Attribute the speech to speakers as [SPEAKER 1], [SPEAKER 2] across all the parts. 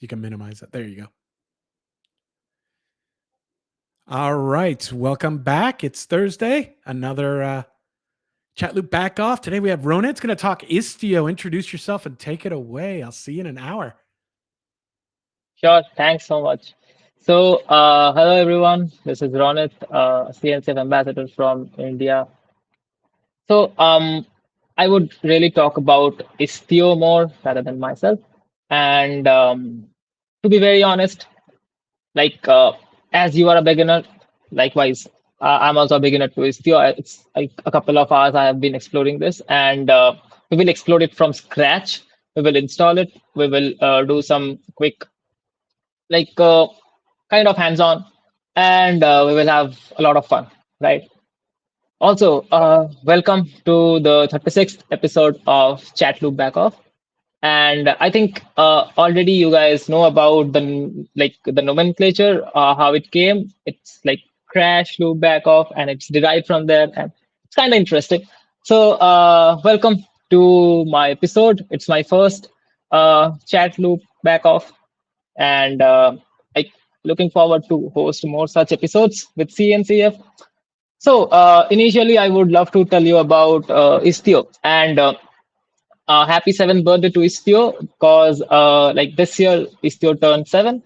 [SPEAKER 1] You can minimize it. There you go. All right. Welcome back. It's Thursday. Another chat loop back off. Today we have Ronit's going to talk Istio. Introduce yourself and take it away. I'll see you in an hour.
[SPEAKER 2] Sure, thanks so much. So, hello everyone. This is Ronit, CNCF Ambassador from India. So, I would really talk about Istio more rather than myself. And to be very honest, like as you are a beginner, likewise, I'm also a beginner to Istio. It's like a couple of hours I have been exploring this, and we will explore it from scratch. We will install it. We will do some quick like kind of hands-on, and we will have a lot of fun, right? Also, welcome to the 36th episode of ChatLoopBackOff. And I think already you guys know about the nomenclature, how it came. It's like crash loop back off, and it's derived from there, and it's kind of interesting. So, welcome to my episode. It's my first chat loop back off, and I looking forward to host more such episodes with CNCF. So initially, I would love to tell you about Istio, and happy seventh birthday to Istio, because like this year Istio turned 7,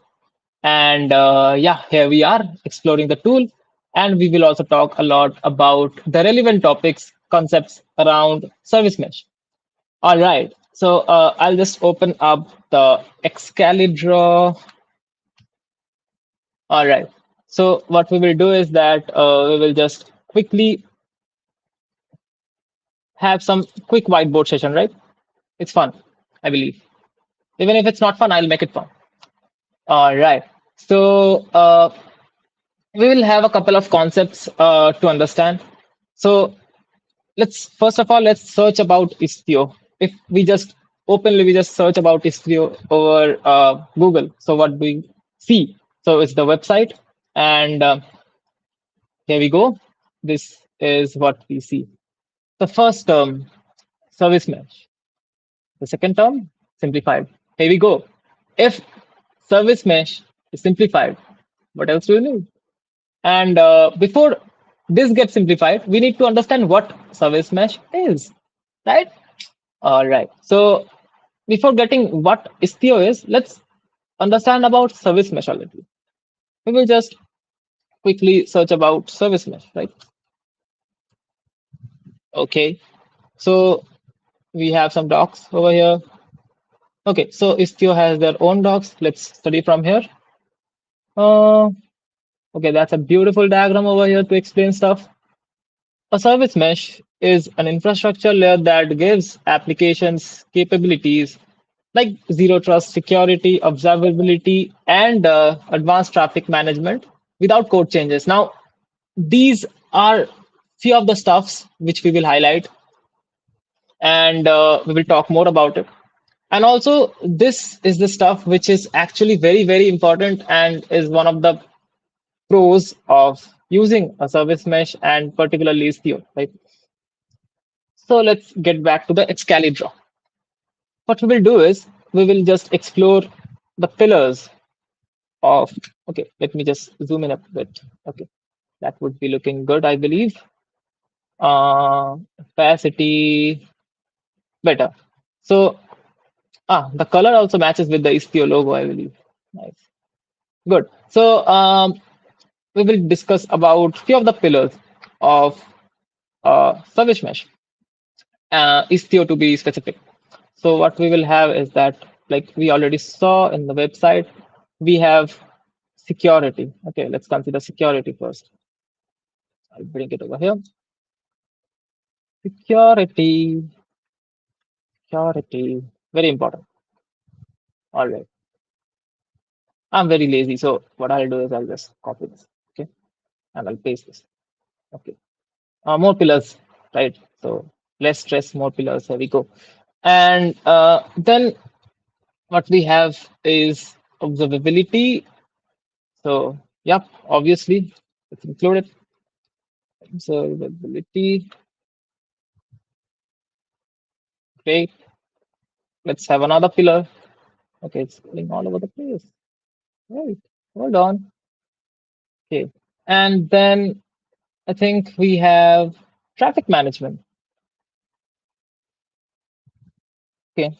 [SPEAKER 2] and yeah, here we are exploring the tool, and we will also talk a lot about the relevant topics, concepts around service mesh. All right, so I'll just open up the Excalibur. All right. So what we will do is that we will just quickly have some quick whiteboard session, right? It's fun, I believe. Even if it's not fun, I'll make it fun. All right. So we will have a couple of concepts to understand. So let's first of all let's search about Istio. If we just openly we just search about Istio over Google, so what do we see? So it's the website, and here we go. This is what we see. The first term, service mesh. The second term, simplified. Here we go. If service mesh is simplified, what else do we need? And before this gets simplified, we need to understand what service mesh is, right? All right. So before getting what Istio is, let's understand about service mesh a little. We will just quickly search about service mesh, right? Okay. So we have some docs over here. Okay, so Istio has their own docs. Let's study from here. Uh, okay, that's a beautiful diagram over here to explain stuff. A service mesh is an infrastructure layer that gives applications capabilities like zero trust security, observability, and advanced traffic management without code changes. Now, these are few of the stuffs which we will highlight, and we will talk more about it. And also, this is the stuff which is actually very, very important and is one of the pros of using a service mesh and particularly Istio, right? So let's get back to the Excalibur. What we will do is we will just explore the pillars of, okay, let me just zoom in a bit. Okay, that would be looking good, I believe. Opacity, better. So, the color also matches with the Istio logo, I believe. Nice. Good. So, we will discuss about few of the pillars of service mesh, Istio to be specific. So what we will have is that, like we already saw in the website, we have security. Okay, let's consider security first. I'll bring it over here. Security, security, very important. All right. I'm very lazy, so what I'll do is I'll just copy this. Okay, and I'll paste this. Okay. More pillars, right? So less stress, more pillars. Here we go. And then what we have is observability. So, yep, obviously it's included. Observability, great. Let's have another pillar. Okay, it's going all over the place. Right. Hold on. Okay. And then I think we have traffic management. Okay.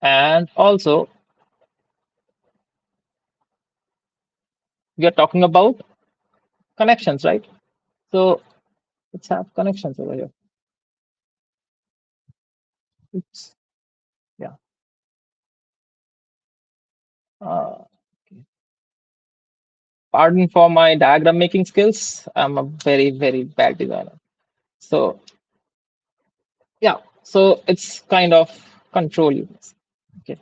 [SPEAKER 2] And also we are talking about connections, right? So let's have connections over here. Oops. Yeah. Uh, okay. Pardon for my diagram making skills. I'm a very, very bad designer. So yeah, so it's kind of control units. Okay.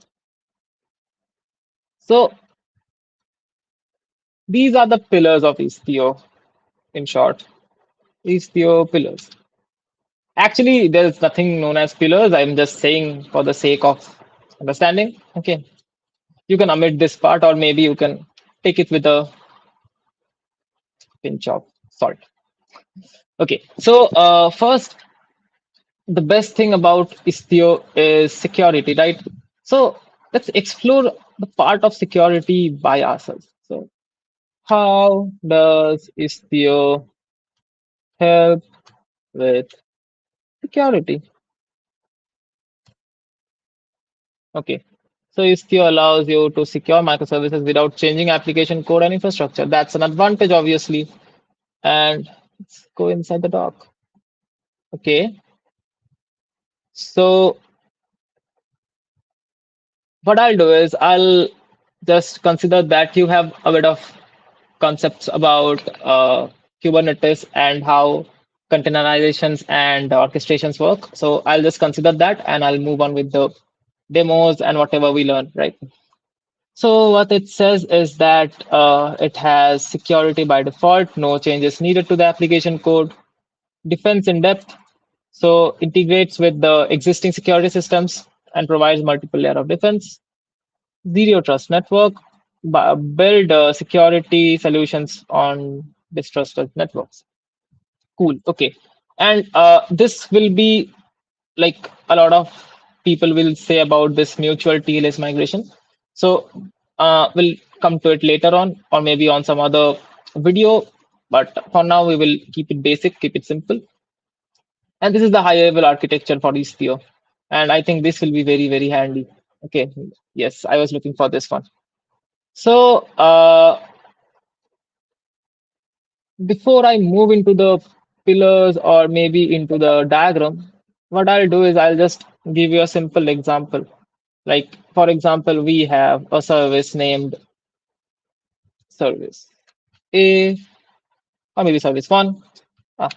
[SPEAKER 2] So these are the pillars of Istio in short. Istio pillars. Actually, there's nothing known as pillars. I'm just saying for the sake of understanding. Okay. You can omit this part or maybe you can take it with a pinch of salt. Okay. So first, the best thing about Istio is security, right? So let's explore the part of security by ourselves. So how does Istio help with security? Okay. So Istio allows you to secure microservices without changing application code and infrastructure. That's an advantage, obviously. And let's go inside the doc. Okay. So what I'll do is I'll just consider that you have a bit of concepts about Kubernetes and how containerizations and orchestrations work. So I'll just consider that and I'll move on with the demos and whatever we learn, right? So what it says is that it has security by default, no changes needed to the application code, defense in depth, so integrates with the existing security systems and provides multiple layer of defense, zero trust network, build security solutions on distrusted networks. Cool. Okay. And this will be like a lot of people will say about this mutual TLS migration. So we'll come to it later on, or maybe on some other video. But for now, we will keep it basic, keep it simple. And this is the high level architecture for Istio. And I think this will be very, very handy. Okay. Yes, I was looking for this one. So before I move into the pillars or maybe into the diagram, what I'll do is I'll just give you a simple example. Like, for example, we have a service named service A, or maybe service one. Ah,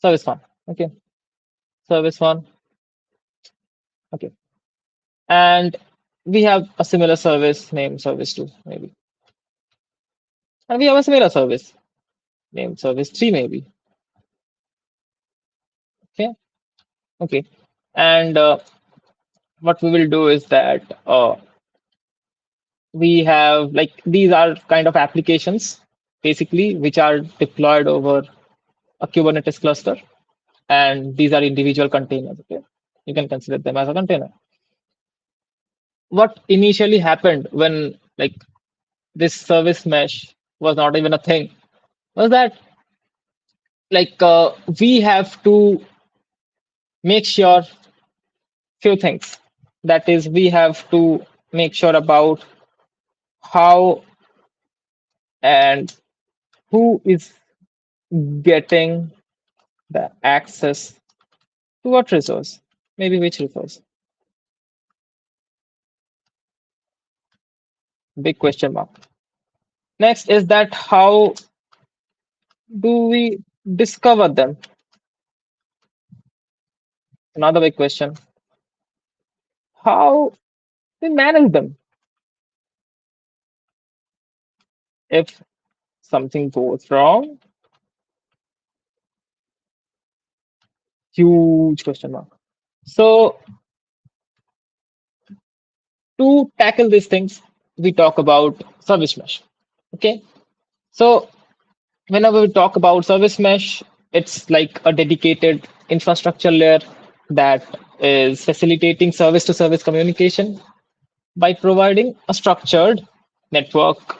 [SPEAKER 2] service one. Okay, service one. Okay. And we have a similar service named service two, maybe. And we have a similar service named service three, maybe. Okay. Okay. And what we will do is that we have like these are kind of applications basically which are deployed over a Kubernetes cluster, and these are individual containers. Okay, you can consider them as a container. What initially happened when like this service mesh was not even a thing was that like we have to make sure few things. That is, we have to make sure about how and who is getting the access to what resource? Maybe which resource? Big question mark. Next is that how do we discover them? Another big question. How we manage them? If something goes wrong, huge question mark. So to tackle these things, we talk about service mesh. Okay, so whenever we talk about service mesh, it's like a dedicated infrastructure layer that is facilitating service to service communication by providing a structured network,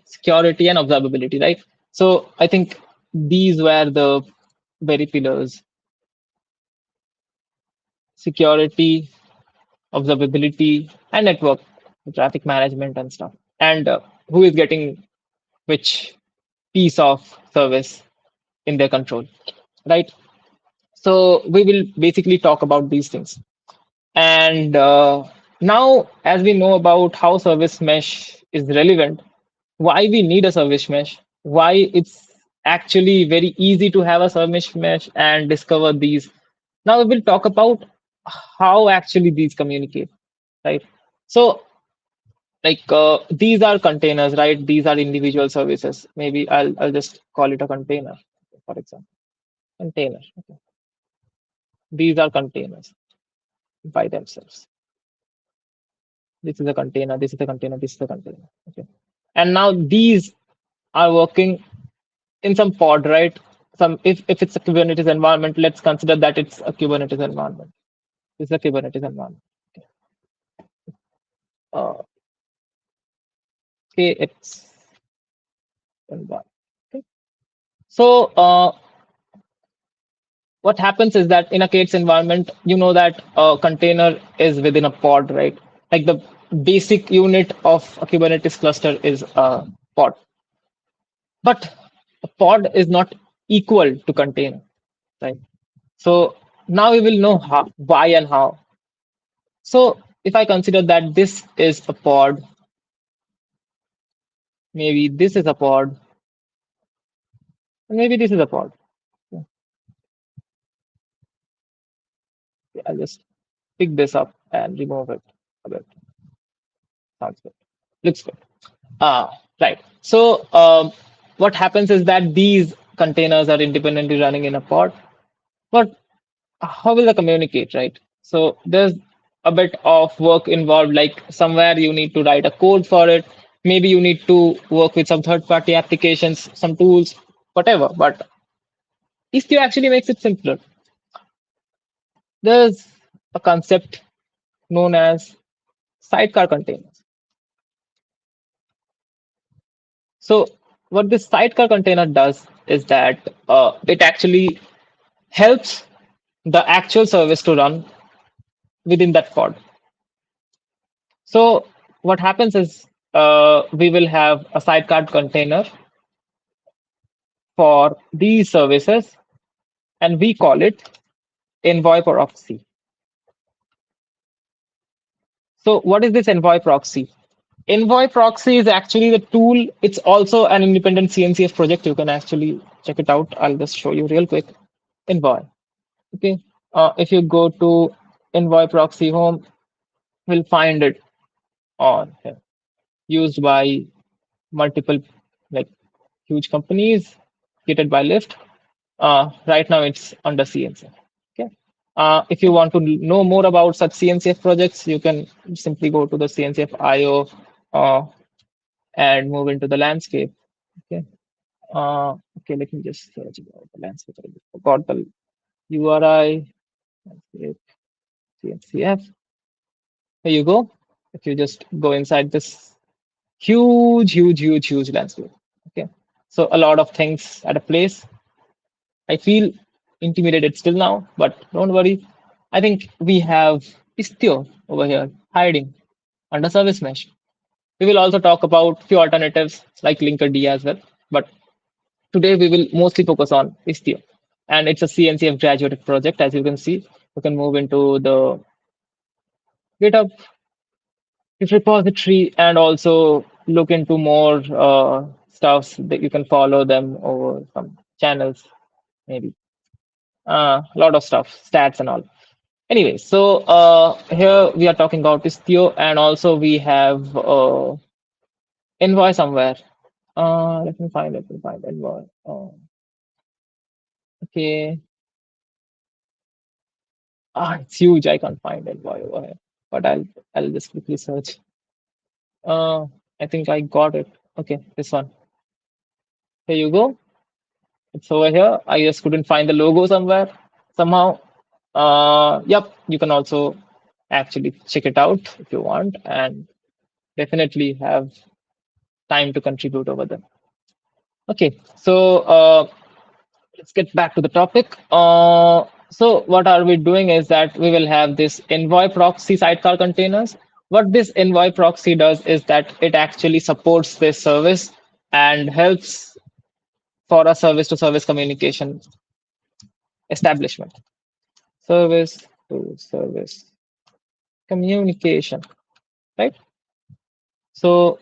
[SPEAKER 2] security, and observability, right? So I think these were the very pillars: security, observability, and network, traffic management, and stuff. And who is getting which piece of service in their control, right? So we will basically talk about these things. And now, as we know about how service mesh is relevant, why we need a service mesh, why it's actually very easy to have a service mesh and discover these. Now we will talk about how actually these communicate, right? So like these are containers, right? These are individual services. Maybe I'll just call it a container, for example. Container. Okay. These are containers by themselves. This is a container, this is a container, this is a container. Okay. And now these are working in some pod, right? Some if it's a Kubernetes environment, let's consider that it's a Kubernetes environment. This is a Kubernetes environment. Okay, it's environment. Okay. So what happens is that in a K8s environment, you know that a container is within a pod, right? Like the basic unit of a Kubernetes cluster is a pod. But a pod is not equal to container, right? So now we will know how, why and how. So if I consider that this is a pod, maybe this is a pod, and maybe this is a pod. Okay, I'll just pick this up and remove it a bit. Sounds good. Looks good. Right. So what happens is that these containers are independently running in a pod, but how will they communicate, right? So there's a bit of work involved, like somewhere you need to write a code for it. Maybe you need to work with some third-party applications, some tools, whatever. But Istio actually makes it simpler. There's a concept known as sidecar containers. So what this sidecar container does is that it actually helps the actual service to run within that pod. So what happens is we will have a sidecar container for these services, and we call it envoy proxy. So what is this envoy proxy? Envoy proxy is actually the tool. It's also an independent CNCF project. You can actually check it out. I'll just show you real quick. Envoy. Okay. If you go to envoy proxy home, we'll find it on here. Used by multiple like huge companies, created by Lyft. Right now it's under CNCF. Okay. If you want to know more about such CNCF projects, you can simply go to the CNCF IO and move into the landscape. Okay. Okay, let me just search about the landscape. I forgot the URI. Landscape, CNCF. Here you go. If you just go inside this huge landscape. Okay. So a lot of things at a place. I feel intimidated still now, but don't worry. I think we have Istio over here hiding under service mesh. We will also talk about few alternatives like Linkerd as well. But today we will mostly focus on Istio. And it's a CNCF graduated project, as you can see. You can move into the GitHub repository and also look into more stuffs that you can follow them over some channels, maybe. A lot of stuff, stats and all. Anyway, so here we are talking about Istio, and also we have Envoy somewhere. Let me find it. Let me find Envoy. Okay. It's huge. I can't find Envoy over here, but I'll just quickly search. Uh, I think I got it. Okay, this one. Here you go. It's over here. I just couldn't find the logo somewhere somehow. Yep, you can also actually check it out if you want, and definitely have time to contribute over there. Okay, so let's get back to the topic. So what are we doing is that we will have this envoy proxy sidecar containers. What this envoy proxy does is that it actually supports this service and helps for a service to service communication establishment. Service to service communication, right? So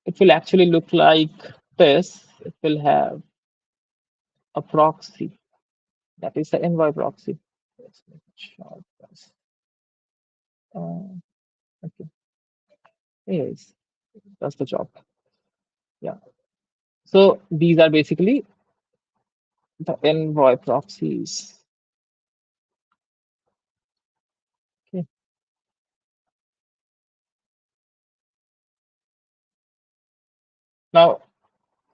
[SPEAKER 2] it will actually look like this. It will have a proxy. That is the envoy proxy. Let's make it short. Okay. Yes, that's the job. Yeah. So these are basically the envoy proxies. Okay. Now,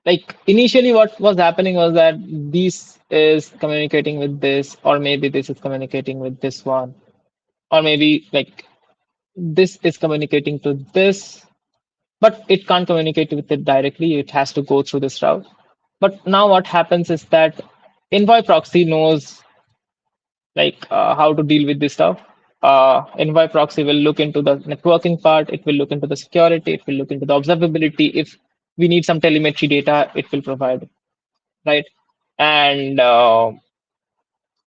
[SPEAKER 2] like initially, what was happening was that this is communicating with this, or maybe this is communicating with this one, or maybe like this is communicating to this, but it can't communicate with it directly. It has to go through this route. But now what happens is that envoy proxy knows like how to deal with this stuff. Envoy proxy will look into the networking part, it will look into the security, it will look into the observability. If we need some telemetry data, it will provide, right? And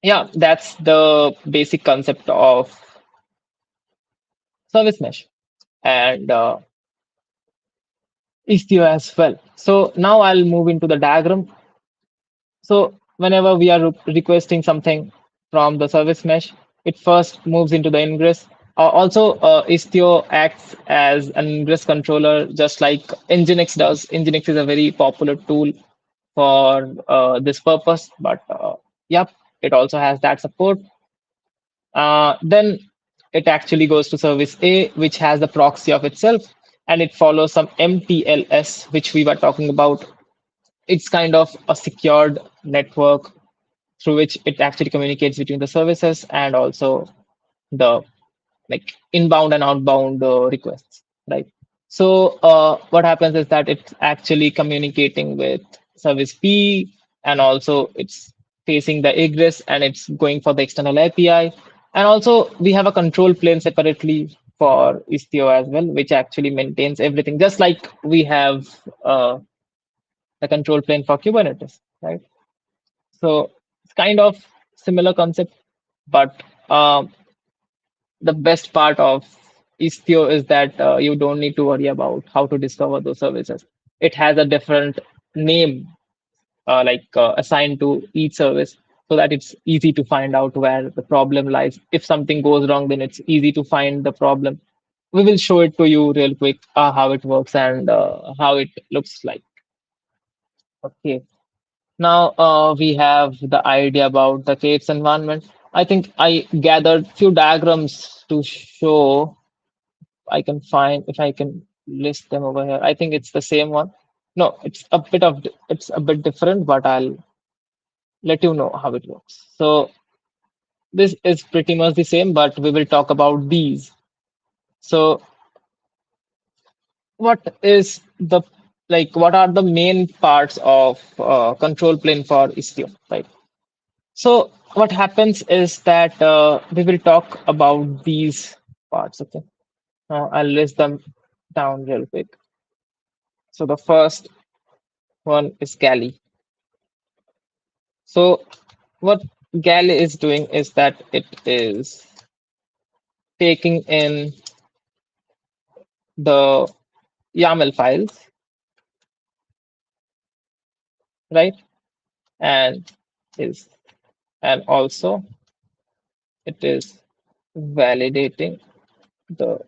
[SPEAKER 2] yeah, that's the basic concept of service mesh and Istio as well. So now I'll move into the diagram. So whenever we are requesting something from the service mesh, it first moves into the ingress. Also, Istio acts as an ingress controller, just like Nginx does. Nginx is a very popular tool for this purpose, but yep, it also has that support. Then it actually goes to service A, which has the proxy of itself, and it follows some MPLS, which we were talking about. It's kind of a secured network through which it actually communicates between the services and also the like inbound and outbound requests, right? So what happens is that it's actually communicating with service B, and also it's facing the egress and it's going for the external API. And also we have a control plane separately for Istio as well, which actually maintains everything, just like we have the control plane for Kubernetes, right? So it's kind of similar concept, but the best part of Istio is that you don't need to worry about how to discover those services. It has a different name, assigned to each service, so that it's easy to find out where the problem lies. If something goes wrong, then it's easy to find the problem. We will show it to you real quick how it works and how it looks like. Okay. Now we have the idea about the K8s environment. I think I gathered few diagrams to show. I can find if I can list them over here. I think it's the same one. No, it's a bit different, but I'll let you know how it works. So this is pretty much the same, but we will talk about these. So what is the what are the main parts of control plane for Istio, right? So what happens is that we will talk about these parts. Okay, now I'll list them down real quick. So the first one is galley. So what galley is doing is that it is taking in the YAML files, right? And is and also it is validating the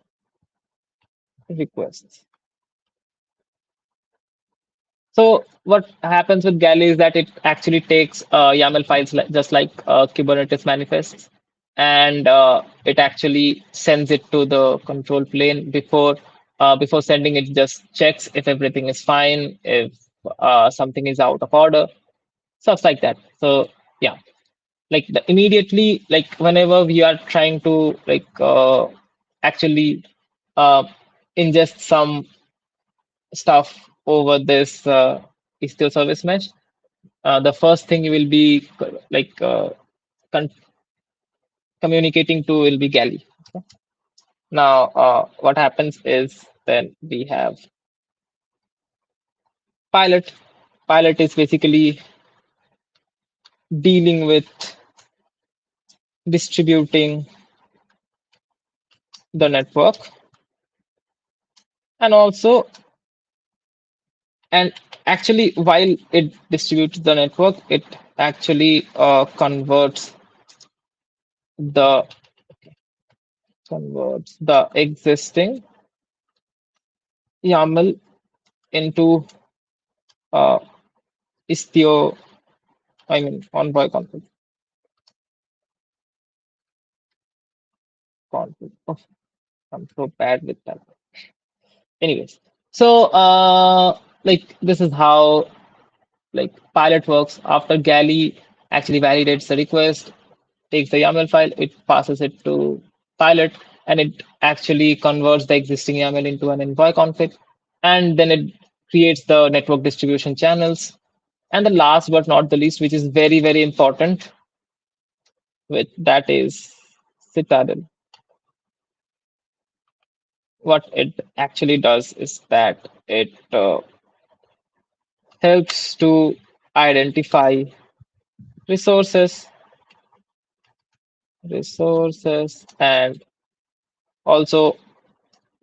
[SPEAKER 2] requests. So what happens with Galley is that it actually takes YAML files just like Kubernetes manifests, and it actually sends it to the control plane before. Before sending it, just checks if everything is fine, if something is out of order, stuff like that. So yeah, like immediately, like whenever we are trying to actually uh, ingest some stuff over this Istio service mesh, the first thing you will be con- communicating to will be galley. Now what happens is then we have pilot. Pilot is basically dealing with distributing the network, and also, and actually while it distributes the network, it actually the converts the existing YAML into uh, Istio, I mean Envoy config. Oh, I'm so bad with that. Anyways, so this is how like pilot works. After galley actually validates the request, takes the YAML file, it passes it to pilot, and it actually converts the existing YAML into an envoy config, and then it creates the network distribution channels. And the last but not the least, which is very, very important, with that is Citadel. What it actually does is that it helps to identify resources, and also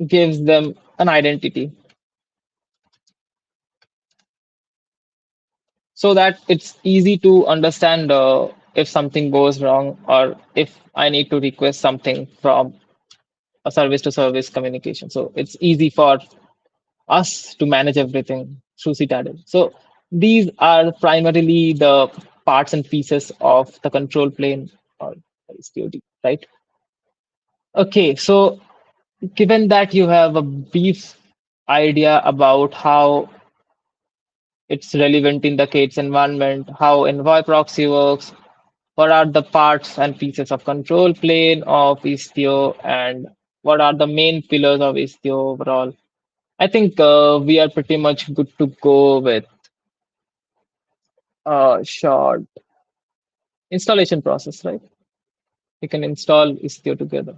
[SPEAKER 2] gives them an identity so that it's easy to understand if something goes wrong or if I need to request something from a service to service communication. So it's easy for us to manage everything through Citadel. So these are primarily the parts and pieces of the control plane or STOD, right? Okay, so given that you have a brief idea about how it's relevant in the K8s environment, how Envoy proxy works, what are the parts and pieces of control plane of Istio, and what are the main pillars of Istio overall. I think we are pretty much good to go with a short installation process, right? We can install Istio together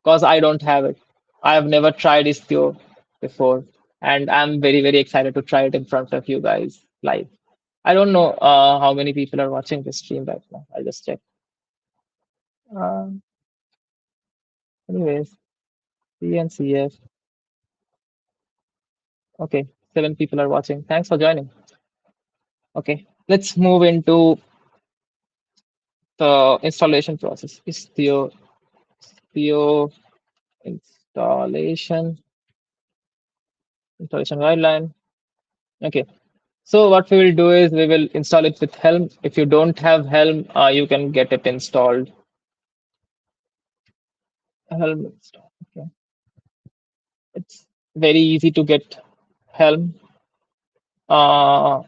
[SPEAKER 2] because I don't have it. I have never tried Istio before, and I'm very, very excited to try it in front of you guys live. I don't know how many people are watching this stream right now. I'll just check. Uh, anyways, CNCF. Okay, 7 people are watching. Thanks for joining. Okay, let's move into the installation process. Istio installation, installation guideline. Okay, so what we will do is we will install it with Helm. If you don't have Helm, you can get it installed. Helm install. Okay, it's very easy to get Helm. Uh,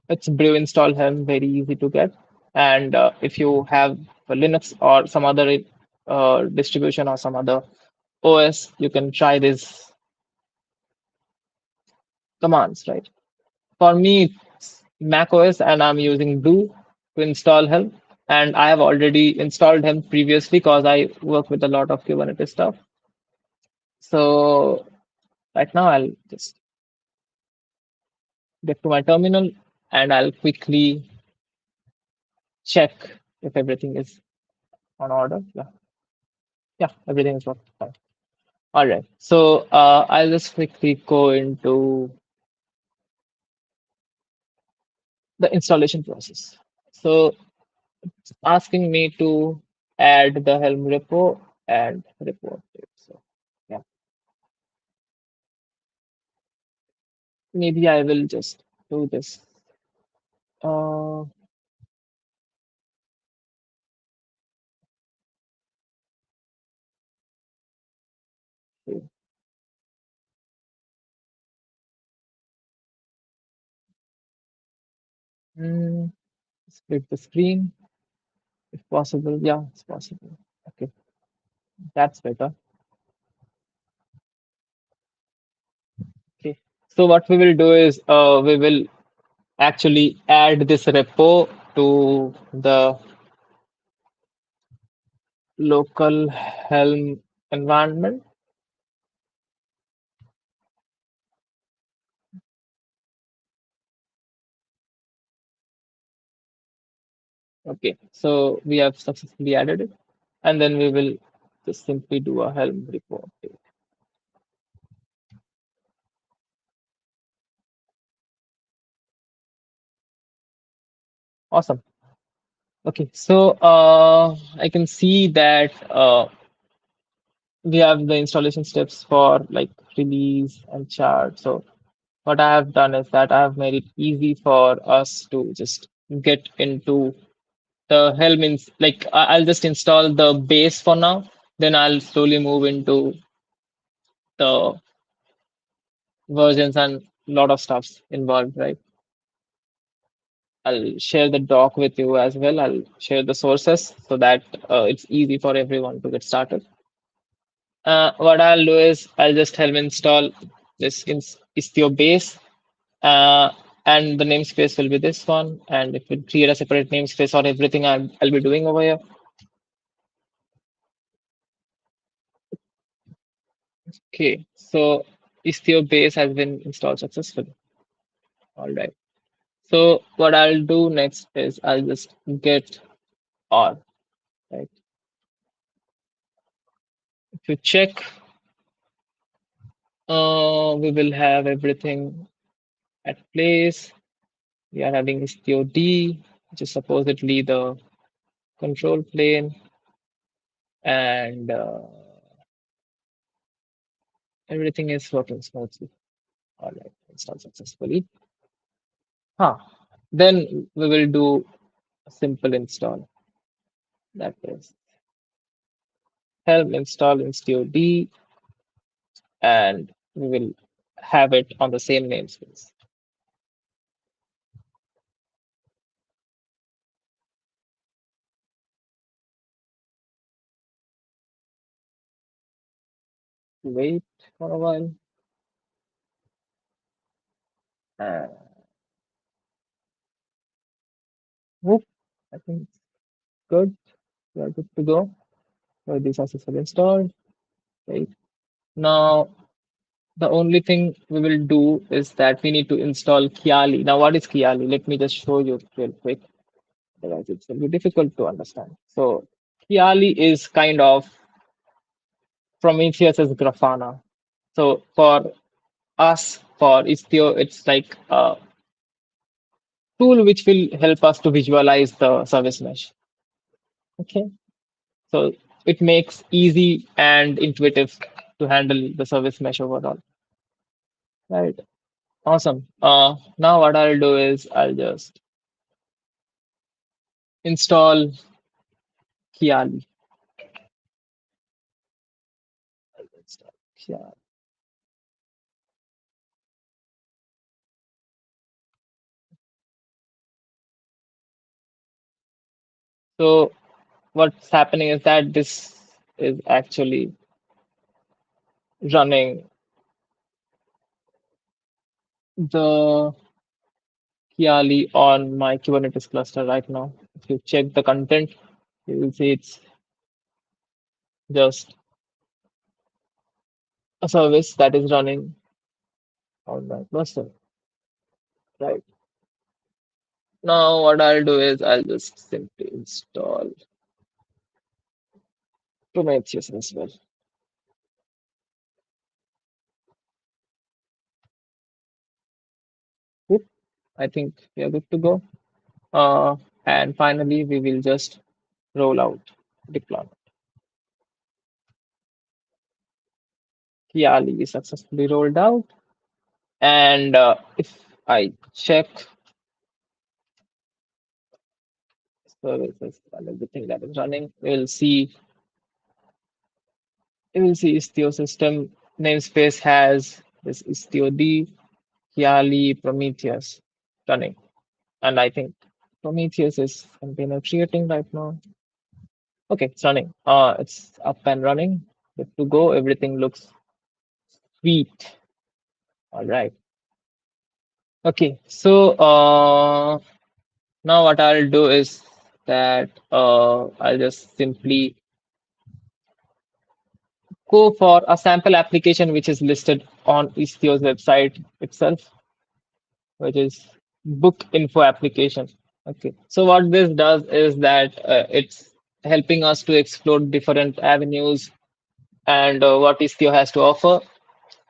[SPEAKER 2] it's brew install Helm, very easy to get. And if you have a Linux or some other distribution or some other OS, you can try these commands, right? For me, it's Mac OS, and I'm using do to install Helm. And I have already installed Helm previously because I work with a lot of Kubernetes stuff. So right now, I'll just get to my terminal and I'll quickly check if everything is on order. Yeah, everything is working fine. All right. So I'll just quickly go into the installation process. So it's asking me to add the Helm repo and report it. So yeah, maybe I will just do this. Uh, Mm, split the screen if possible. Yeah, it's possible. Okay, that's better. Okay. So what we will do is we will actually add this repo to the local Helm environment. Okay, so we have successfully added it, and then we will just simply do a Helm report. Awesome. Okay, so I can see that we have the installation steps for like release and chart. So what I have done is that I have made it easy for us to just get into the Helm. Like I'll just install the base for now. Then I'll slowly move into the versions and a lot of stuffs involved, right? I'll share the doc with you as well. I'll share the sources so that it's easy for everyone to get started. What I'll do is I'll just help install this Istio base, uh, and the namespace will be this one. And if we create a separate namespace for everything I'll be doing over here. Okay, so Istio base has been installed successfully. All right. So what I'll do next is I'll just get all right. If you check, we will have everything at place. We are having Istio D, which is supposedly the control plane, and everything is working smoothly. All right, installed successfully. Huh. Then we will do a simple install. That is help install Istio D, and we will have it on the same namespace. Wait for a while. Uh, whoop, I think it's good. We are good to go. So these are successfully installed. Right. Now, the only thing we will do is that we need to install Kiali. Now, what is Kiali? Let me just show you real quick. Otherwise, it's going to be difficult to understand. So, Kiali is kind of Prometheus's Grafana. So, for us, for Istio, it's like a tool which will help us to visualize the service mesh. Okay. So, it makes easy and intuitive to handle the service mesh overall. Right. Awesome. Now what I'll do is I'll just install Kiali. I'll install Kiali. So what's happening is that this is actually running the Kiali on my Kubernetes cluster right now. If you check the content, you will see it's just a service that is running on my cluster. Right. Now what I'll do is I'll just simply install Prometheus as well. Whoop. I think we are good to go. And finally, we will just roll out deployment. Kiali is successfully rolled out. And if I check services and everything that is running, we will see Istio system namespace has this Istio D, Kiali, Prometheus running. And I think Prometheus is container creating right now. Okay, it's running. It's up and running. Good to go. Everything looks sweet. All right. Okay. So now what I'll do is that I'll just simply go for a sample application which is listed on Istio's website itself, which is book info application. Okay. So what this does is that it's helping us to explore different avenues and what Istio has to offer.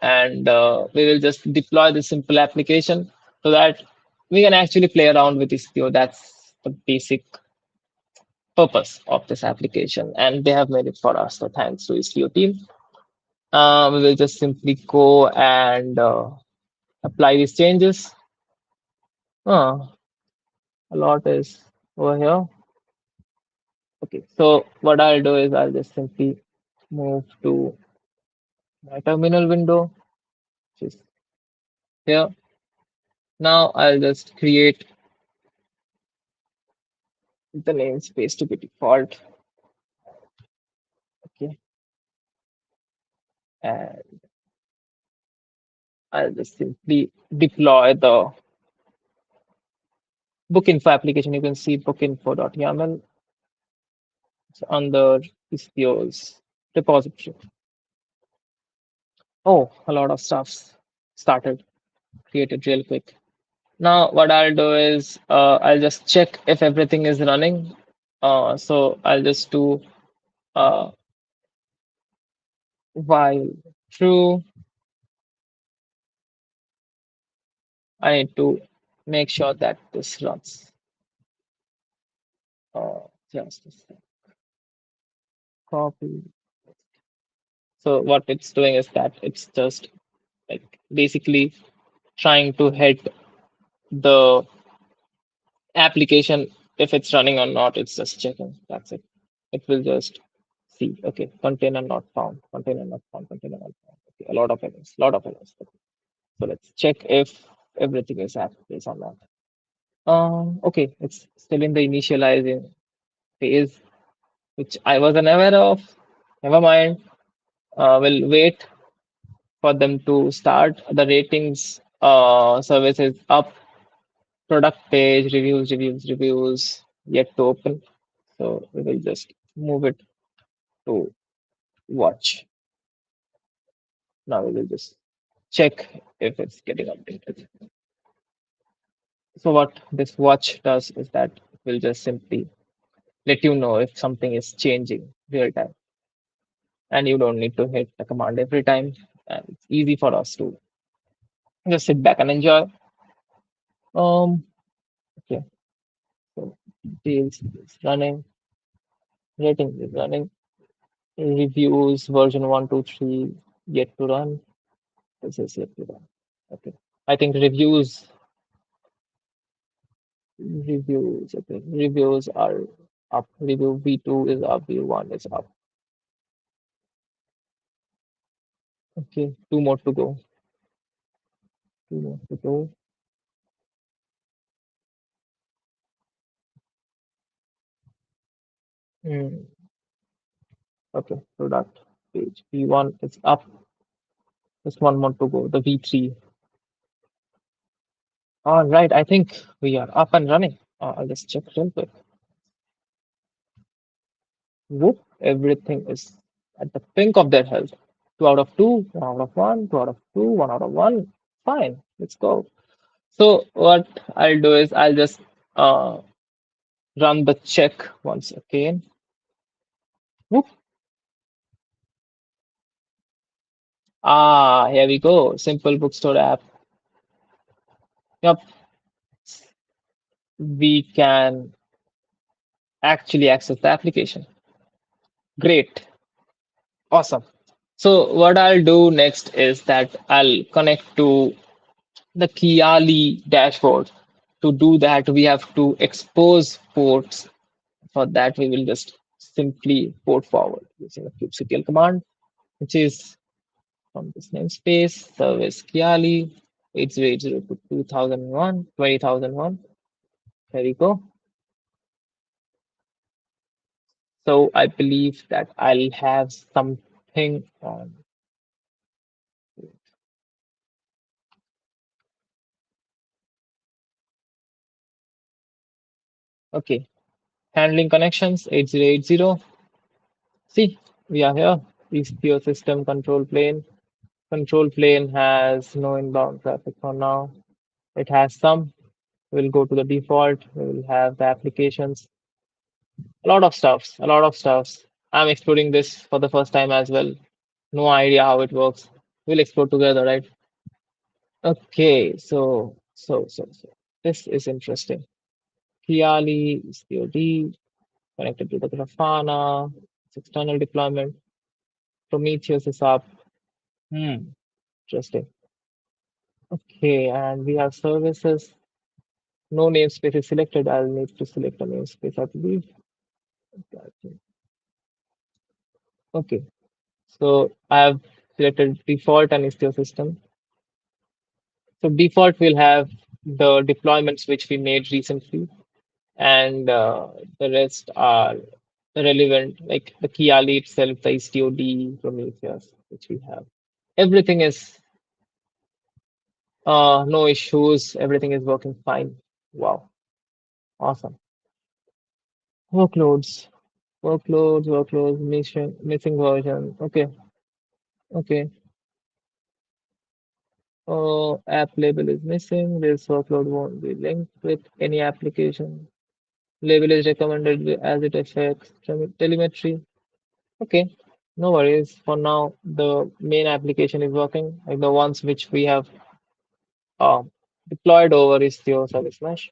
[SPEAKER 2] And we will just deploy the simple application so that we can actually play around with Istio. That's the basic purpose of this application, and they have made it for us. So thanks to Istio team. We will just simply go and apply these changes. A lot is over here. Okay, so what I'll do is I'll just simply move to my terminal window, which is here. Now I'll just create the namespace to be default. Okay, and I'll just simply deploy the bookinfo application. You can see bookinfo.yaml under Istio's repository. Oh, a lot of stuff started, created real quick. Now, what I'll do is I'll just check if everything is running. So I'll just do uh, while true. I need to make sure that this runs. Just a sec. Copy. So what it's doing is that it's just like basically trying to hit the application if it's running or not. It's just checking. That's it. It will just see. Okay, container not found. Container not found. Container not found. Okay, a lot of errors. Lot of errors. Okay. So let's check if everything is at place or not. Okay, it's still in the initializing phase, which I wasn't aware of. Never mind. We'll wait for them to start. The ratings service is up. Product page, reviews, yet to open. So we will just move it to watch. Now we will just check if it's getting updated. So what this watch does is that it will just simply let you know if something is changing real time. And you don't need to hit the command every time. And it's easy for us to just sit back and enjoy. Okay, so details is running, ratings is running, reviews version 123 yet to run. This is yet to run. Okay. I think okay. Reviews are up. Review V2 is up, V1 is up. Okay, two more to go. Two more to go. Hmm. Okay, product page V1 is up. Just one more to go. The V3. All right, I think we are up and running. I'll just check real quick. Whoop, everything is at the pink of their health. 2 out of 2, 1 out of 1, 2 out of 2, 1 out of 1. Fine, let's go. So what I'll do is I'll just uh, run the check once again. Whoop. Here we go. Simple bookstore app. Yep, we can actually access the application. Great, awesome. So what I'll do next is that I'll connect to the Kiali dashboard. To do that, we have to expose ports. For that, we will just simply port forward using a kubectl command, which is from this namespace, service Kiali, 8080 to 2001, 20001. There we go. So I believe that I'll have something on. Okay, handling connections 8080. See, we are here. Istio system control plane. Control plane has no inbound traffic for now. It has some. We'll go to the default. We will have the applications. A lot of stuffs. A lot of stuffs. I'm exploring this for the first time as well. No idea how it works. We'll explore together, right? Okay, so this is interesting. Kiali, COD, connected to the Grafana, it's external deployment. Prometheus is up. Hmm, interesting. Okay, and we have services. No namespace is selected. I'll need to select a namespace, I believe. Okay, okay. So I have selected default and Istio system. So default will have the deployments which we made recently, and the rest are relevant, like the Kiali itself, the HTOD, Prometheus, which we have. Everything is no issues. Everything is working fine. Wow, awesome. Workloads, workloads, missing version. Okay, okay. App label is missing. This workload won't be linked with any application. Label is recommended as it affects telemetry. Okay, no worries. For now, the main application is working, like the ones which we have uh, deployed over Istio service mesh.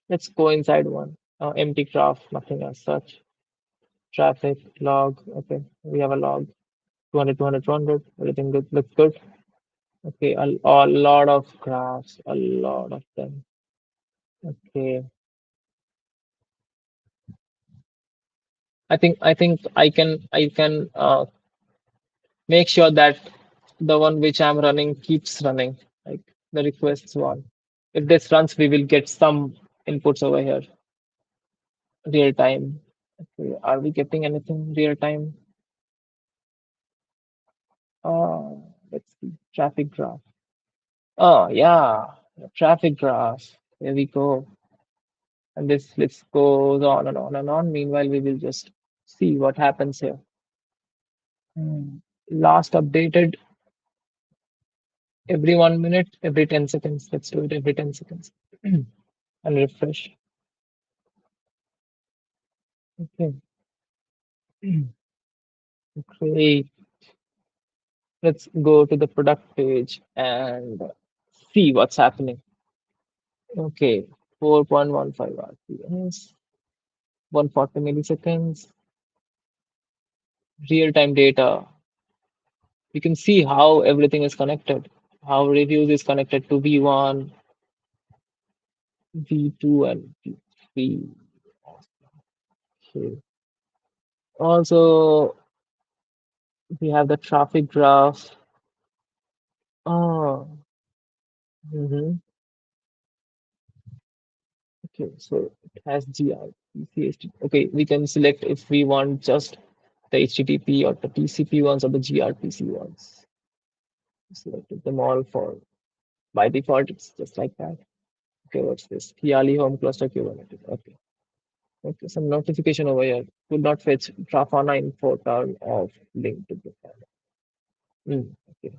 [SPEAKER 2] Let's go inside one. Empty graph, nothing as such. Traffic, log. Okay, we have a log. 200, 200, 200. Everything good, looks good. Okay, a lot of graphs, a lot of them. Okay, I think I can make sure that the one which I'm running keeps running, like the requests one. If this runs, we will get some inputs over here, real time. Okay, are we getting anything real time? Let's see, traffic graph. Oh yeah, the traffic graph. Here we go. And this list goes on and on and on. Meanwhile, we will just see what happens here. Hmm. Last updated every 1 minute, every 10 seconds. Let's do it every 10 seconds. And refresh. Okay. Great. Let's go to the product page and see what's happening. Okay. 4.15 RPS, 140 milliseconds, real-time data. You can see how everything is connected, how reviews is connected to V1, V2, and V3. Okay. Also, we have the traffic graph. Oh, mhm. Okay, so it has gRPC. Okay, we can select if we want just the HTTP or the TCP ones or the gRPC ones. Selected them all for by default. It's just like that. Okay, what's this? Kiali home cluster Kubernetes. Okay, okay. Some notification over here. Could not fetch Grafana info turn off link to Grafana. Okay,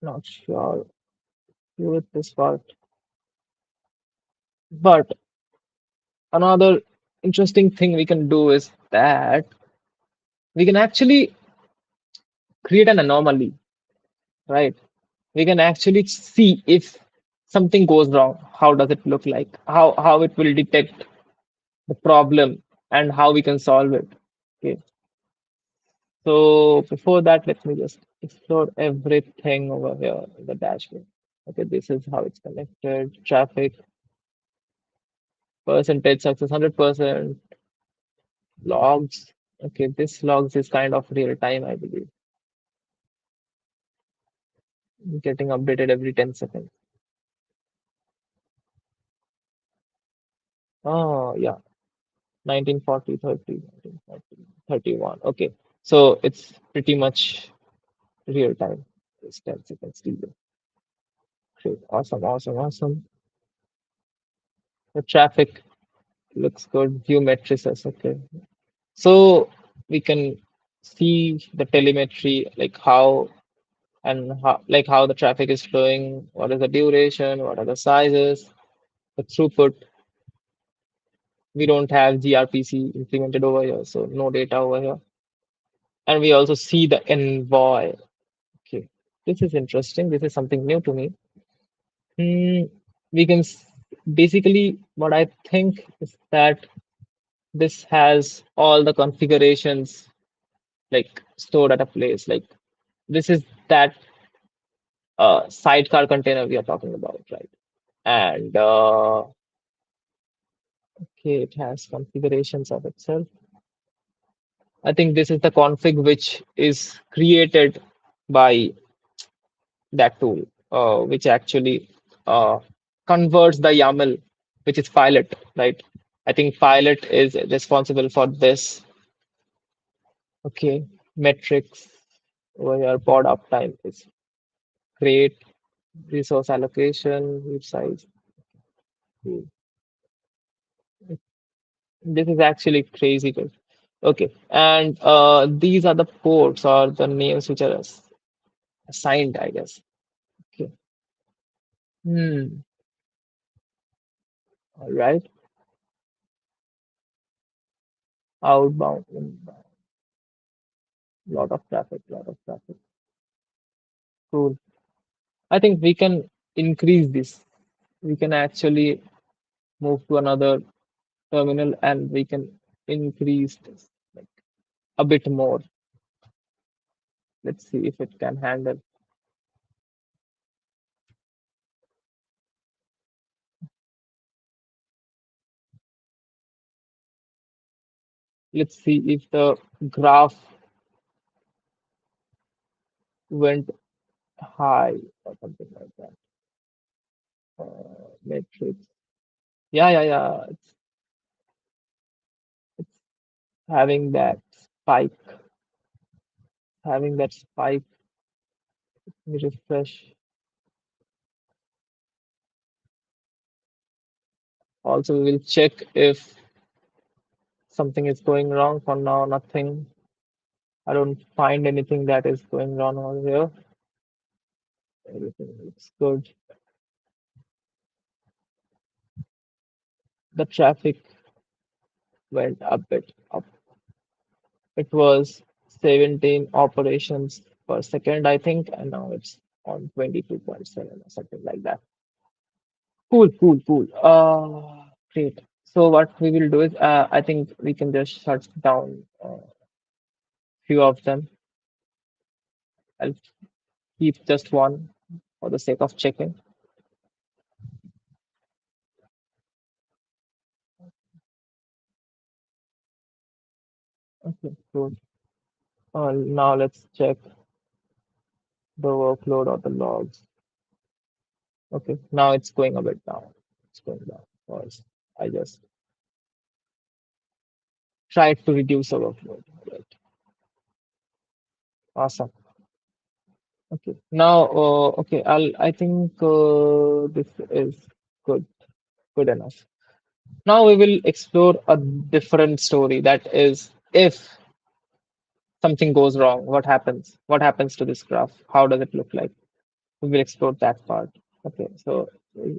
[SPEAKER 2] not sure with this part, but another interesting thing we can do is that we can actually create an anomaly, right? We can actually see if something goes wrong, how does it look like, how it will detect the problem and how we can solve it. Okay, so before that, let me just explore everything over here in the dashboard. Okay, this is how it's connected. Traffic, percentage success, 100%. Logs. Okay, this logs is kind of real time, I believe, getting updated every 10 seconds. Oh, yeah. 1940, 30, 1940, 31. Okay. So it's pretty much real time. It's 10 seconds delay. Great. Awesome, awesome, awesome. The traffic looks good. View matrices. Okay. So we can see the telemetry, like how the traffic is flowing, what is the duration, what are the sizes, the throughput. We don't have gRPC implemented over here, so no data over here. And we also see the envoy. Okay, this is interesting. This is something new to me. Hmm, we can basically what I think is that this has all the configurations like stored at a place. Like this is that sidecar container we are talking about, right? And okay, it has configurations of itself. I think this is the config which is created by that tool, which actually uh, converts the YAML, which is pilot, right? I think pilot is responsible for this. Okay, metrics over here, pod uptime is great, resource allocation, heap size. Hmm. This is actually crazy good. Okay, and these are the ports or the names which are assigned, I guess. Okay. Hmm. All right. Outbound, inbound. Lot of traffic, lot of traffic. Cool. I think we can increase this. We can actually move to another terminal and we can increase this like a bit more. Let's see if it can handle. Let's see if the graph went high or something like that. Metrics. Yeah, yeah, yeah. It's having that spike, having that spike. Let me refresh. Also, we will check if something is going wrong. For now, nothing. I don't find anything that is going wrong over here. Everything looks good. The traffic went a bit up. It was 17 operations per second, I think, and now it's on 22.7 or something like that. Cool, cool, cool. Great. So what we will do is, I think we can just shut down a few of them. I'll keep just one for the sake of checking. Okay, cool. Now let's check the workload or the logs. Okay, now it's going a bit down. It's going down because I just tried to reduce the workload. Right. Awesome. Okay. Now, okay, I think this is good, good enough. Now we will explore a different story. That is, if something goes wrong, what happens? What happens to this graph? How does it look like? We will explore that part. Okay, so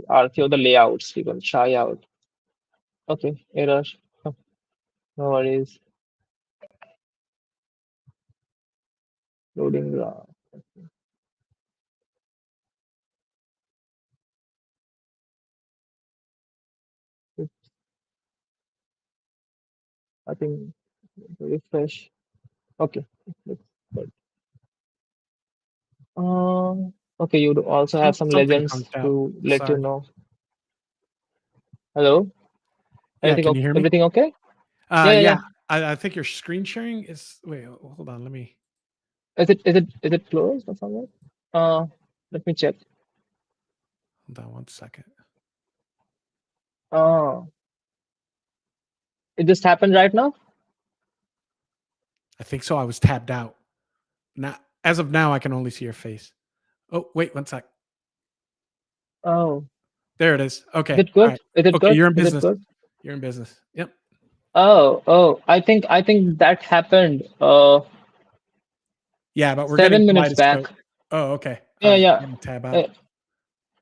[SPEAKER 2] are few of the layouts we will try out. Okay, error. Oh, no worries. Loading graph. I think refresh. Okay, looks good. Okay, you do also have some
[SPEAKER 1] Something
[SPEAKER 2] legends
[SPEAKER 1] conked out.
[SPEAKER 2] to let you
[SPEAKER 1] Sorry.
[SPEAKER 2] know. Hello?
[SPEAKER 1] Yeah,
[SPEAKER 2] Anything?
[SPEAKER 1] can you hear me?
[SPEAKER 2] Everything okay? Yeah, yeah,
[SPEAKER 1] Yeah,
[SPEAKER 2] yeah.
[SPEAKER 1] I think your screen sharing is. Wait, hold on. Let me.
[SPEAKER 2] Is it closed or somewhere? Uh, Let me check.
[SPEAKER 1] Hold on one second.
[SPEAKER 2] Oh. It just happened right now.
[SPEAKER 1] I think so. I was tabbed out. Now, as of now, I can only see your face. Oh, wait, one sec.
[SPEAKER 2] Oh,
[SPEAKER 1] There it is.
[SPEAKER 2] is
[SPEAKER 1] Okay.
[SPEAKER 2] it
[SPEAKER 1] All
[SPEAKER 2] good?
[SPEAKER 1] right.
[SPEAKER 2] Is it
[SPEAKER 1] Okay,
[SPEAKER 2] good?
[SPEAKER 1] you're in
[SPEAKER 2] Is it
[SPEAKER 1] business.
[SPEAKER 2] good?
[SPEAKER 1] You're in business. Yep.
[SPEAKER 2] Oh, I think that happened
[SPEAKER 1] Yeah, but we're getting
[SPEAKER 2] 7 minutes back.
[SPEAKER 1] kaleidoscope. Oh, okay. All
[SPEAKER 2] Yeah,
[SPEAKER 1] right.
[SPEAKER 2] yeah.
[SPEAKER 1] I'm gonna tab
[SPEAKER 2] Uh,
[SPEAKER 1] out.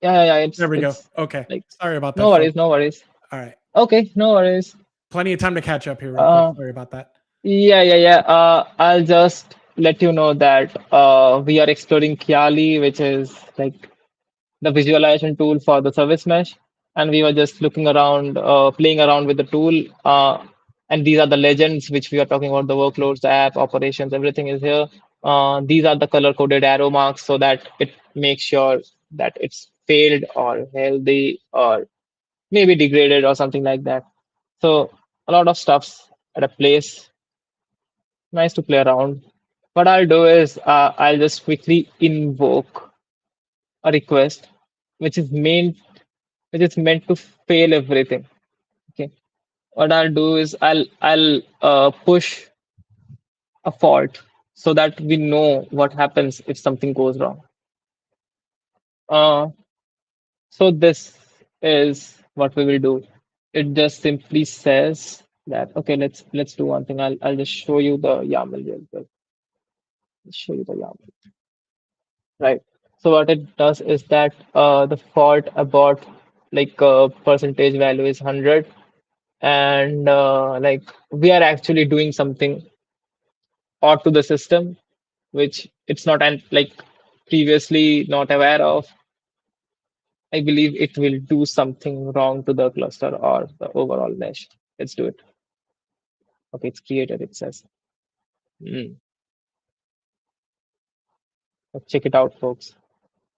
[SPEAKER 2] yeah.
[SPEAKER 1] There we go.
[SPEAKER 2] It's
[SPEAKER 1] Okay.
[SPEAKER 2] like
[SPEAKER 1] Sorry about
[SPEAKER 2] no
[SPEAKER 1] that,
[SPEAKER 2] worries,
[SPEAKER 1] folks.
[SPEAKER 2] no worries.
[SPEAKER 1] All right.
[SPEAKER 2] Okay, no worries.
[SPEAKER 1] Plenty of time to catch up here, real quick.
[SPEAKER 2] Uh,
[SPEAKER 1] Sorry about that.
[SPEAKER 2] yeah. I'll just let you know that we are exploring Kiali, which is like the visualization tool for the service mesh, and we were just looking around, playing around with the tool. And these are the legends which we are talking about: the workloads, the app, operations, everything is here. These are the color-coded arrow marks so that it makes sure that it's failed or healthy or maybe degraded or something like that. So a lot of stuff's at a place. Nice to play around. What I'll do is I'll just quickly invoke a request which is meant to fail everything. Okay. What I'll do is I'll push a fault so that we know what happens if something goes wrong. Uh, so this is what we will do. It just simply says that okay, let's do one thing. I'll just show you the YAML real quick. Let's show you the YAML. Right. So what it does is that the fault about like percentage value is 100, and like we are actually doing something odd to the system which it's not and like previously not aware of. I believe it will do something wrong to the cluster or the overall mesh. Let's do it. Okay, it's created, it says. Hmm. Let's check it out, folks.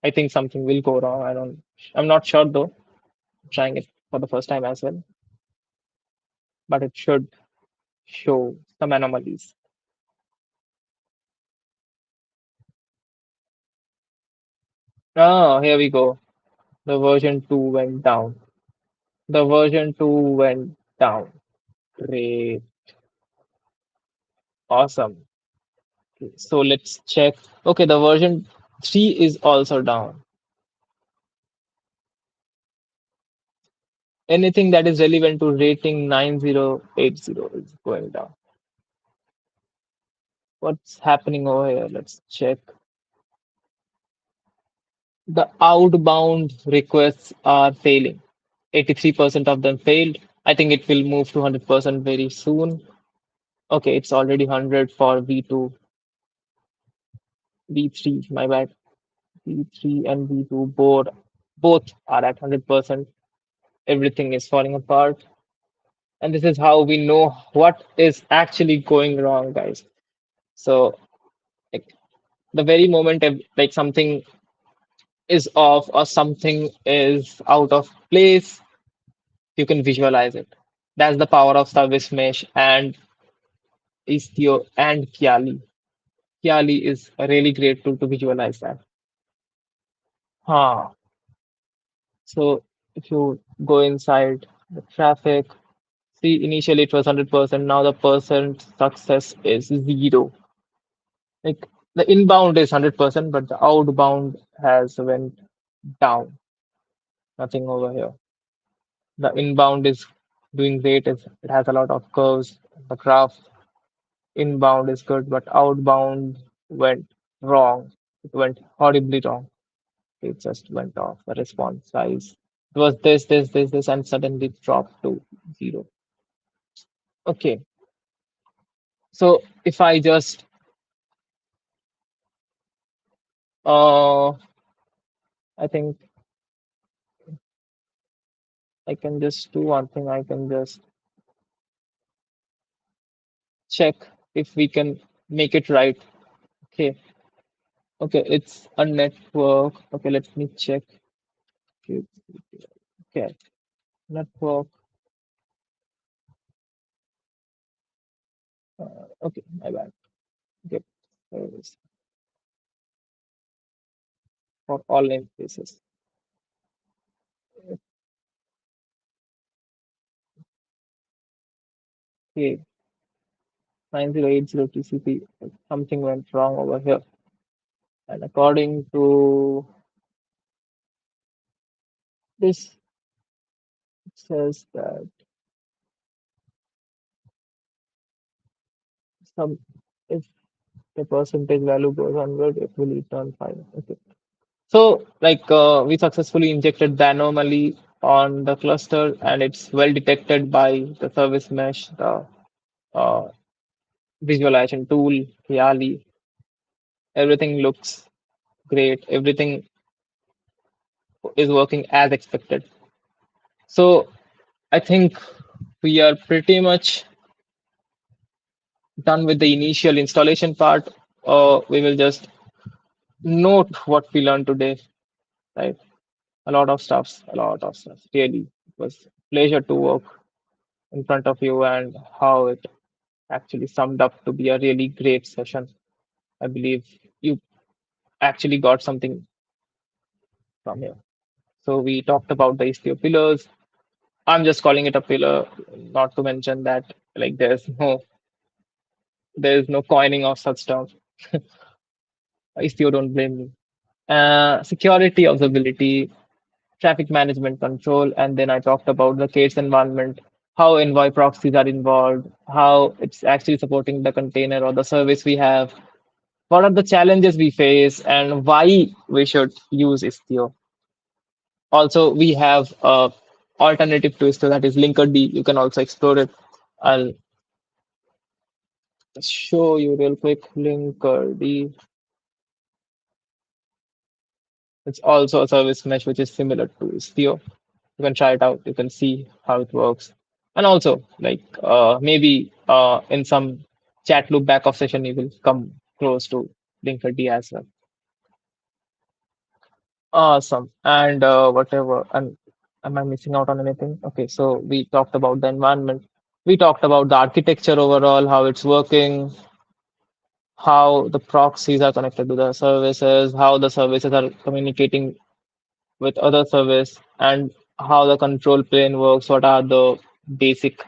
[SPEAKER 2] I think something will go wrong. I'm not sure though. I'm trying it for the first time as well, but it should show some anomalies. Oh, here we go. The version 2 went down. The version 2 went down. Great. Awesome. So let's check. Okay, the version 3 is also down. Anything that is relevant to rating 9080 is going down. What's happening over here? Let's check. The outbound requests are failing. 83% of them failed. I think it will move to 100% very soon. Okay, it's already 100 for V2, V3, my bad. V3 and V2 both are at 100%. Everything is falling apart. And this is how we know what is actually going wrong, guys. So like the very moment like something is off or something is out of place, you can visualize it. That's the power of service mesh and Istio and Kiali. Kiali is a really great tool to visualize that. Huh. So if you go inside the traffic, see initially it was 100%, now the percent success is zero. Like the inbound is 100%, but the outbound has went down. Nothing over here. The inbound is doing great. It has a lot of curves. The graph inbound is good, but outbound went wrong. It went horribly wrong. It just went off. The response size. It was this, and suddenly dropped to zero. Okay. So if I just I think I can just do one thing. I can just check if we can make it right. Okay. Okay, it's a network. Okay, let me check. Okay, okay. Network. Okay, my bad. Okay, there it is for all namespaces. Okay, 9080 TCP. Something went wrong over here. And according to this, it says that some if the percentage value goes 100, it will return 5. Okay. So, we successfully injected the anomaly on the cluster, and it's well detected by the service mesh, the uh, visualization tool, Yali. Everything looks great. Everything is working as expected. So, I think we are pretty much done with the initial installation part. We will just note what we learned today, right? A lot of stuff. Really, it was pleasure to work in front of you and how it actually summed up to be a really great session. I believe you actually got something from here. So we talked about the Istio pillars. I'm just calling it a pillar, not to mention that there's no coining of such terms. Istio, don't blame me. Security, observability, traffic management control, and then I talked about the case environment, how envoy proxies are involved, how it's actually supporting the container or the service we have, what are the challenges we face, and why we should use Istio. Also, we have alternative to Istio that is Linkerd. You can also explore it. I'll show you real quick. Linkerd. It's also a service mesh which is similar to Istio. You can try it out. You can see how it works. And also, maybe in some chat loop back off session, you will come close to Linkerd as well. Awesome. And whatever. And am I missing out on anything? Okay, so we talked about the environment. We talked about the architecture overall, how it's working, how the proxies are connected to the services, how the services are communicating with other service, and how the control plane works. What are the basic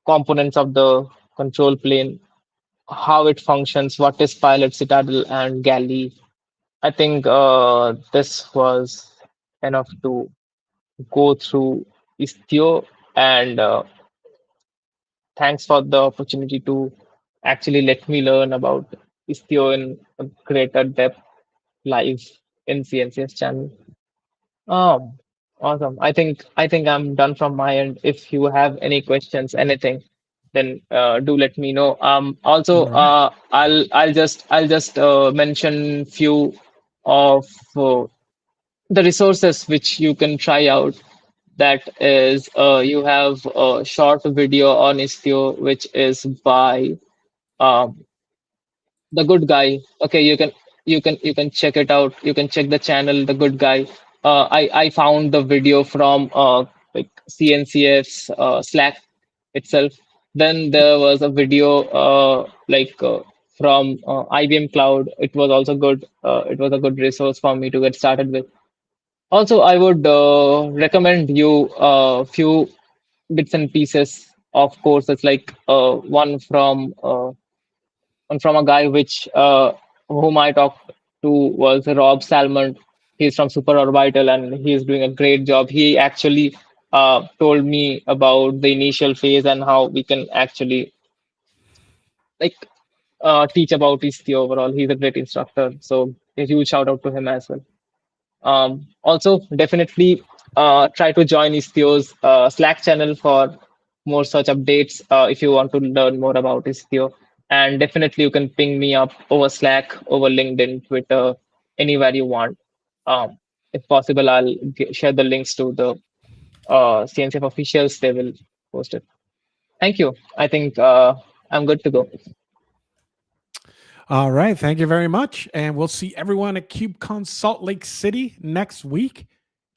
[SPEAKER 2] components of the control plane, how it functions, what is Pilot, Citadel, and Galley. I think this was enough to go through Istio, and thanks for the opportunity to actually let me learn about Istio in a greater depth live in CNCS channel. Um, awesome. I think I'm done from my end. If you have any questions, anything, then do let me know. Also,
[SPEAKER 1] All right.
[SPEAKER 2] I'll just mention few of the resources which you can try out. That is, you have a short video on Istio, which is by um, the good guy. Okay, you can check it out. You can check the channel The Good Guy. I found the video from CNCF's Slack itself. Then there was a video from IBM Cloud. It was also good. It was a good resource for me to get started with. Also, I would recommend you a few bits and pieces of courses, like one from a guy which whom I talked to was Rob Salmond. He's from Super Orbital and he's doing a great job. He actually told me about the initial phase and how we can actually like teach about Istio overall. He's a great instructor, so a huge shout out to him as well. Also, definitely try to join Istio's Slack channel for more such updates if you want to learn more about Istio. And definitely, you can ping me up over Slack, over LinkedIn, Twitter, anywhere you want. If possible, I'll share the links to the CNCF officials. They will post it. Thank you. I think I'm good to go.
[SPEAKER 1] All right. Thank you very much. And we'll see everyone at KubeCon Salt Lake City next week.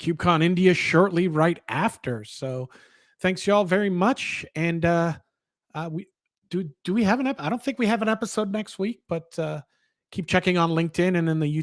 [SPEAKER 1] KubeCon India shortly right after. So thanks y'all very much. And we do we have I don't think we have an episode next week, but keep checking on LinkedIn and in the